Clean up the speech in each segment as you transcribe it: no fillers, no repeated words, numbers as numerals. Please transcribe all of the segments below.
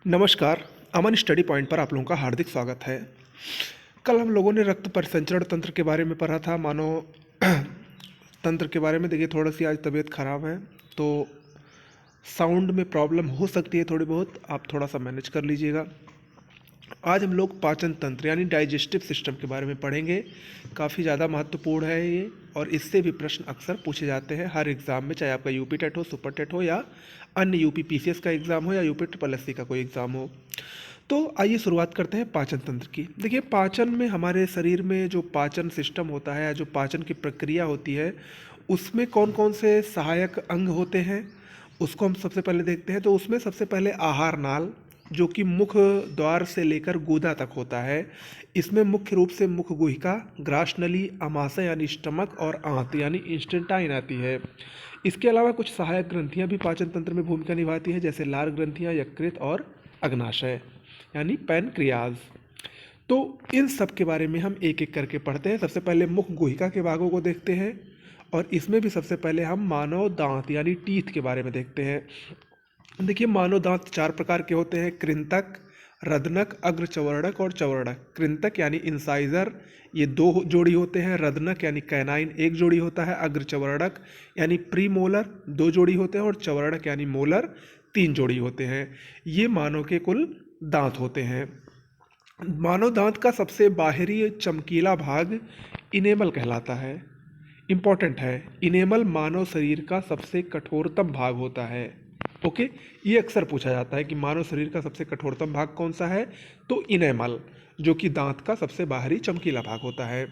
नमस्कार। अमन study point पर आप लोगों का हार्दिक स्वागत है। कल हम लोगों ने रक्त परिसंचरण तंत्र के बारे में पढ़ा था, मानव तंत्र के बारे में। देखिए, थोड़ा सी आज तबीयत खराब है तो साउंड में प्रॉब्लम हो सकती है थोड़ी बहुत, आप थोड़ा सा मैनेज कर लीजिएगा। आज हम लोग पाचन तंत्र यानी डाइजेस्टिव सिस्टम के बारे में पढ़ेंगे। काफ़ी ज़्यादा महत्वपूर्ण है ये, और इससे भी प्रश्न अक्सर पूछे जाते हैं हर एग्ज़ाम में, चाहे आपका यूपी टेट हो, सुपर टेट हो, या अन्य यूपी पीसीएस का एग्ज़ाम हो, या यूपी ट्रिपल एससी का कोई एग्ज़ाम हो। तो आइए शुरुआत करते हैं पाचन तंत्र की। देखिए, पाचन में हमारे शरीर में जो पाचन सिस्टम होता है, जो पाचन की प्रक्रिया होती है, उसमें कौन कौन से सहायक अंग होते हैं उसको हम सबसे पहले देखते हैं। तो उसमें सबसे पहले आहार नाल, जो कि मुख द्वार से लेकर गूदा तक होता है। इसमें मुख्य रूप से मुख गुहिका, ग्रासनली, अमाशय यानी स्टमक, और आंत यानी इंस्टेंटाइन आती है। इसके अलावा कुछ सहायक ग्रंथियां भी पाचन तंत्र में भूमिका निभाती है, जैसे लार ग्रंथियां, यकृत और अग्नाशय यानी पैनक्रियाज। तो इन सब के बारे में हम एक एक करके पढ़ते हैं। सबसे पहले मुख गुहिका के भागों को देखते हैं, और इसमें भी सबसे पहले हम मानव दांत यानी टीथ के बारे में देखते हैं। देखिए, मानव दांत 4 प्रकार के होते हैं: कृंतक, रदनक, अग्रचवर्णक और चवर्णक। कृंतक यानी इंसाइजर, ये 2 जोड़ी होते हैं। रदनक यानी कैनाइन, 1 जोड़ी होता है। अग्रचवर्णक यानी प्रीमोलर, 2 जोड़ी होते हैं। और चवर्णक यानी मोलर, 3 जोड़ी होते हैं। ये मानव के कुल दांत होते हैं। मानव दांत का सबसे बाहरी चमकीला भाग इनेमल कहलाता है। इम्पॉर्टेंट है, इनेमल मानव शरीर का सबसे कठोरतम भाग होता है। ओके, ये अक्सर पूछा जाता है कि मानव शरीर का सबसे कठोरतम भाग कौन सा है, तो इनेमल, जो कि दांत का सबसे बाहरी चमकीला भाग होता है।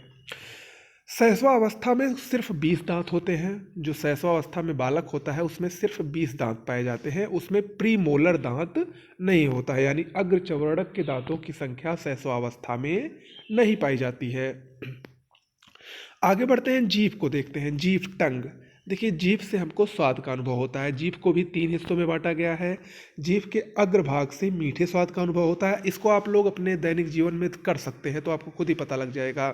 शैशवावस्था में सिर्फ 20 दांत होते हैं। जो शैशवावस्था में बालक होता है उसमें सिर्फ 20 दांत पाए जाते हैं। उसमें प्रीमोलर दांत नहीं होता है, यानी अग्रचवर्णक के दांतों की संख्या शैशवावस्था में नहीं पाई जाती है। आगे बढ़ते हैं, जीभ को देखते हैं। जीभ, टंग। देखिए, जीभ से हमको स्वाद का अनुभव होता है। जीभ को भी 3 हिस्सों में बांटा गया है। जीभ के अग्रभाग से मीठे स्वाद का अनुभव होता है। इसको आप लोग अपने दैनिक जीवन में कर सकते हैं, तो आपको खुद ही पता लग जाएगा।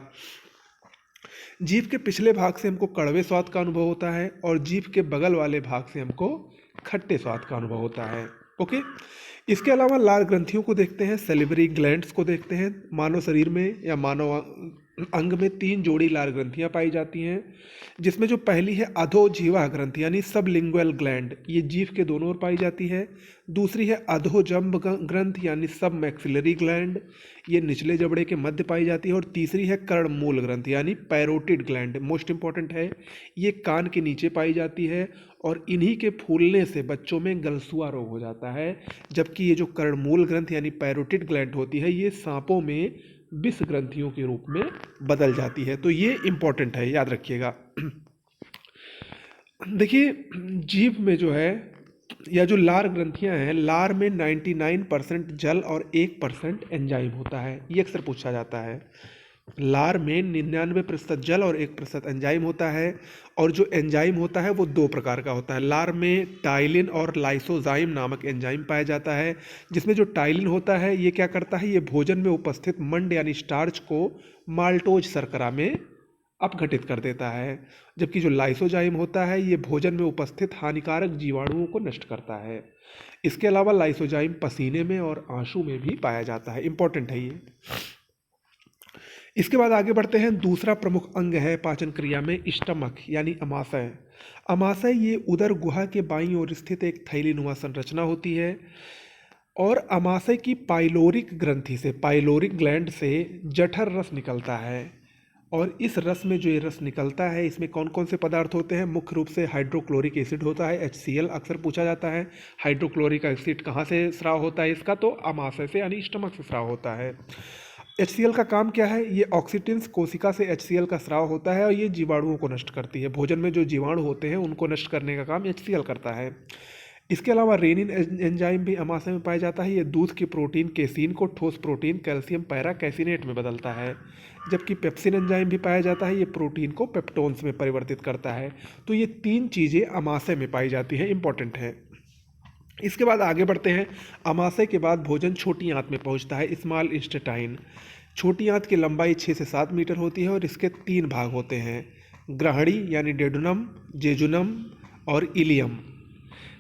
जीभ के पिछले भाग से हमको कड़वे स्वाद का अनुभव होता है, और जीभ के बगल वाले भाग से हमको खट्टे स्वाद का अनुभव होता है। ओके, इसके अलावा लार ग्रंथियों को देखते हैं, सेलिवरी ग्लैंड्स को देखते हैं। मानव शरीर में या मानव अंग में 3 जोड़ी लार ग्रंथियां पाई जाती हैं, जिसमें जो पहली है अधोजीवा ग्रंथि यानी सबलिंगुअल ग्लैंड, ये जीभ के दोनों ओर पाई जाती है। दूसरी है अधोजंब ग्रंथि यानी सब मैक्सिलरी ग्लैंड, ये निचले जबड़े के मध्य पाई जाती है। और तीसरी है कर्णमूल ग्रंथि यानी पैरोटिड ग्लैंड, मोस्ट इंपॉर्टेंट है, ये कान के नीचे पाई जाती है। और इन्हीं के फूलने से बच्चों में गलसुआ रोग हो जाता है। जबकि ये जो कर्णमूल ग्रंथि यानी पैरोटिड ग्लैंड होती है, ये सांपों में विष ग्रंथियों के रूप में बदल जाती है। तो ये इंपॉर्टेंट है, याद रखिएगा। देखिए, जीभ में जो है या जो लार ग्रंथियां हैं, लार में 99% जल और 1% एंजाइम होता है। ये अक्सर पूछा जाता है। लार में 99% जल और 1% एंजाइम होता है। और जो एंजाइम होता है वो 2 प्रकार का होता है। लार में टाइलिन और लाइसोजाइम नामक एंजाइम पाया जाता है, जिसमें जो टाइलिन होता है ये क्या करता है, ये भोजन में उपस्थित मंड यानी स्टार्च को माल्टोज शर्करा में अपघटित कर देता है। जबकि जो लाइसोजाइम होता है ये भोजन में उपस्थित हानिकारक जीवाणुओं को नष्ट करता है। इसके अलावा लाइसोजाइम पसीने में और आंसू में भी पाया जाता है। इंपॉर्टेंट है ये। इसके बाद आगे बढ़ते हैं, दूसरा प्रमुख अंग है पाचन क्रिया में स्टमक यानी अमाशय। अमाशय ये उदर गुहा के बाईं ओर स्थित एक थैलीनुमा संरचना होती है। और अमाशय की पाइलोरिक ग्रंथि से, पाइलोरिक ग्लैंड से जठर रस निकलता है। और इस रस में जो ये रस निकलता है, इसमें कौन कौन से पदार्थ होते हैं, मुख्य रूप से हाइड्रोक्लोरिक एसिड होता है, HCl अक्सर पूछा जाता है। हाइड्रोक्लोरिक एसिड कहाँ से स्राव होता है इसका, तो अमाशय से यानी स्टमक से स्राव होता है। HCl का काम क्या है, ये ऑक्सीटिन्स कोशिका से HCl का स्राव होता है, और ये जीवाणुओं को नष्ट करती है। भोजन में जो जीवाणु होते हैं उनको नष्ट करने का काम HCl करता है। इसके अलावा रेनिन एंजाइम भी अमाशय में पाया जाता है। ये दूध के प्रोटीन केसीन को ठोस प्रोटीन कैल्शियम पैरा कैसिनेट में बदलता है। जबकि पेप्सिन एंजाइम भी पाया जाता है, ये प्रोटीन को पेप्टोन्स में परिवर्तित करता है। तो ये 3 चीज़ें अमाशय में पाई जाती हैं, इंपॉर्टेंट है। इसके बाद आगे बढ़ते हैं, अमाशय के बाद भोजन छोटी आंत में पहुंचता है, स्मॉल इंटेस्टाइन। छोटी आंत की लंबाई 6 से 7 मीटर होती है, और इसके 3 भाग होते हैं: ग्रहणी यानी डेडुनम, जेजुनम और इलियम।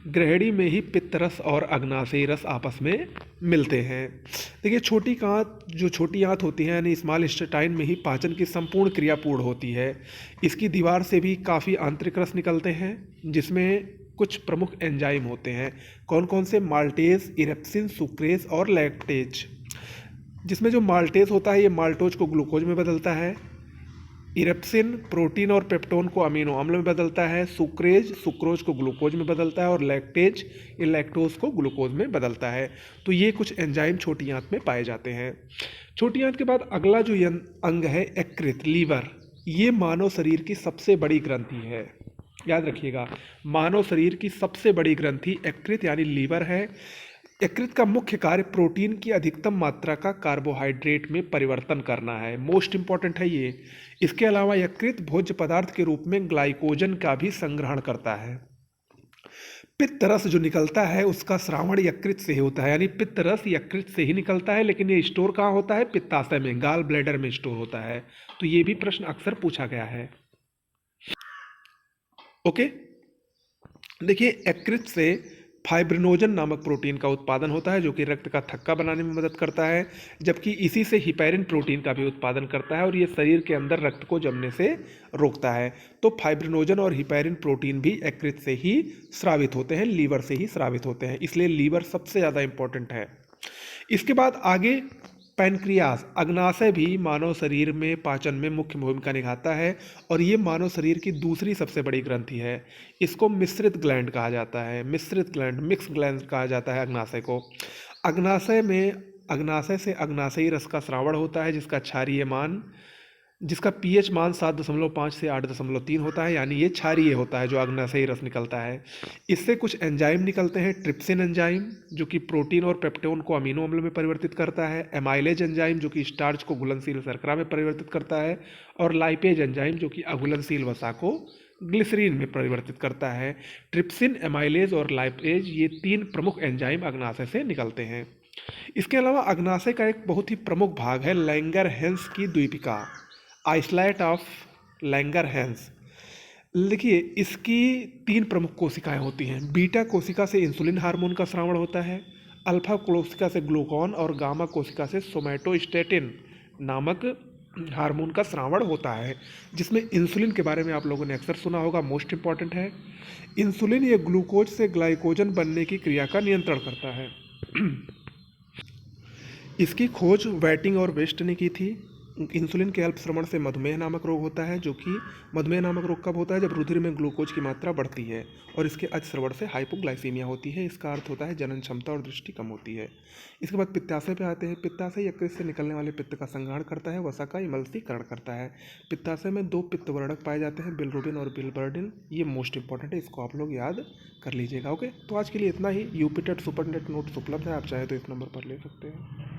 ग्रहणी में ही पित्तरस और अग्नाशयी रस आपस में मिलते हैं। देखिए छोटी आंत, जो छोटी आंत होती है यानी स्मॉल इंटेस्टाइन में ही पाचन की संपूर्ण क्रिया पूर्ण होती है। इसकी दीवार से भी काफ़ी आंतरिक रस निकलते हैं जिसमें कुछ प्रमुख एंजाइम होते हैं। कौन कौन से? माल्टेज, इरेप्सिन, सुक्रेज और लैक्टेज। जिसमें जो माल्टेज होता है ये माल्टोज को ग्लूकोज में बदलता है। इरेप्सिन प्रोटीन और पेप्टोन को अमीनो अम्ल में बदलता है। सुक्रेज सुक्रोज को ग्लूकोज में बदलता है और लैक्टेज ये लैक्टोज को ग्लूकोज में बदलता है। तो ये कुछ एंजाइम छोटी आंत में पाए जाते हैं। छोटी आंत के बाद अगला जो अंग है यकृत, लीवर, ये मानव शरीर की सबसे बड़ी ग्रंथि है। याद रखिएगा, मानव शरीर की सबसे बड़ी ग्रंथि यकृत यानी लीवर है। यकृत का मुख्य कार्य प्रोटीन की अधिकतम मात्रा का कार्बोहाइड्रेट में परिवर्तन करना है। मोस्ट इंपॉर्टेंट है ये। इसके अलावा यकृत भोज्य पदार्थ के रूप में ग्लाइकोजन का भी संग्रहण करता है। पित्त रस जो निकलता है उसका श्रावण यकृत से ही होता है, यानी पित्त रस यकृत से ही निकलता है, लेकिन ये स्टोर कहाँ होता है? पित्ताशय में, गाल ब्लैडर में स्टोर होता है। तो ये भी प्रश्न अक्सर पूछा गया है। ओके, देखिए यकृत से फाइब्रिनोजन नामक प्रोटीन का उत्पादन होता है जो कि रक्त का थक्का बनाने में मदद करता है, जबकि इसी से हिपैरिन प्रोटीन का भी उत्पादन करता है और ये शरीर के अंदर रक्त को जमने से रोकता है। तो फाइब्रिनोजन और हिपैरिन प्रोटीन भी यकृत से ही स्रावित होते हैं, लीवर से ही स्रावित होते हैं, इसलिए लीवर सबसे ज़्यादा इंपॉर्टेंट है। इसके बाद आगे पैनक्रियास, अग्नाशय भी मानव शरीर में पाचन में मुख्य भूमिका निभाता है और ये मानव शरीर की दूसरी सबसे बड़ी ग्रंथि है। इसको मिश्रित ग्लैंड कहा जाता है, मिश्रित ग्लैंड, मिक्स ग्लैंड कहा जाता है अग्नाशय को। अग्नाशय से अग्नाशयी रस का स्रावण होता है जिसका पीएच मान 7.5 से 8.3 होता है, यानी ये क्षारीय होता है जो अग्नाशयी रस निकलता है। इससे कुछ एंजाइम निकलते हैं। ट्रिप्सिन एंजाइम जो कि प्रोटीन और पेप्टोन को अमीनो अम्ल में परिवर्तित करता है। एमाइलेज एंजाइम जो कि स्टार्च को घुलनशील शर्करा में परिवर्तित करता है। और लाइपेज एंजाइम जो कि अघुलनशील वसा को ग्लिसरीन में परिवर्तित करता है। ट्रिप्सिन, एमाइलेज और लाइपेज ये 3 प्रमुख एंजाइम अग्नाशय से निकलते हैं। इसके अलावा अग्नाशय का एक बहुत ही प्रमुख भाग है लैंगरहैंस की द्वीपिका, आइसलैट ऑफ लैंगरहैंस। देखिए इसकी 3 प्रमुख कोशिकाएं होती हैं। बीटा कोशिका से इंसुलिन हार्मोन का स्रावण होता है, अल्फा कोशिका से ग्लूकान और गामा कोशिका से सोमैटोस्टेटिन नामक हार्मोन का स्रावण होता है, जिसमें इंसुलिन के बारे में आप लोगों ने अक्सर सुना होगा, मोस्ट इंपॉर्टेंट है। इंसुलिन ये ग्लूकोज से ग्लाइकोजन बनने की क्रिया का नियंत्रण करता है। इसकी खोज वेटिंग और वेस्ट ने की थी। इंसुलिन के अल्पश्रवण से मधुमेह नामक रोग होता है, जो कि मधुमेह नामक रोग कब होता है? जब रुधिर में ग्लूकोज की मात्रा बढ़ती है। और इसके अतिश्रवण से हाइपोग्लाइसीमिया होती है। इसका अर्थ होता है जनन क्षमता और दृष्टि कम होती है। इसके बाद पित्ताशय पे आते हैं। पित्ताशय यकृत से निकलने वाले पित्त का संग्रहण करता है, वसा का इमल्सीकरण करता है। पित्ताशय में 2 पित्तवर्णक पाए जाते हैं, बिलिरुबिन और बिलिबर्डिन। ये मोस्ट इंपॉर्टेंट है, इसको आप लोग याद कर लीजिएगा। ओके, तो आज के लिए इतना ही। यूपीटेट सुपरनेट नोट्स उपलब्ध है, आप चाहे तो इस नंबर पर ले सकते हैं।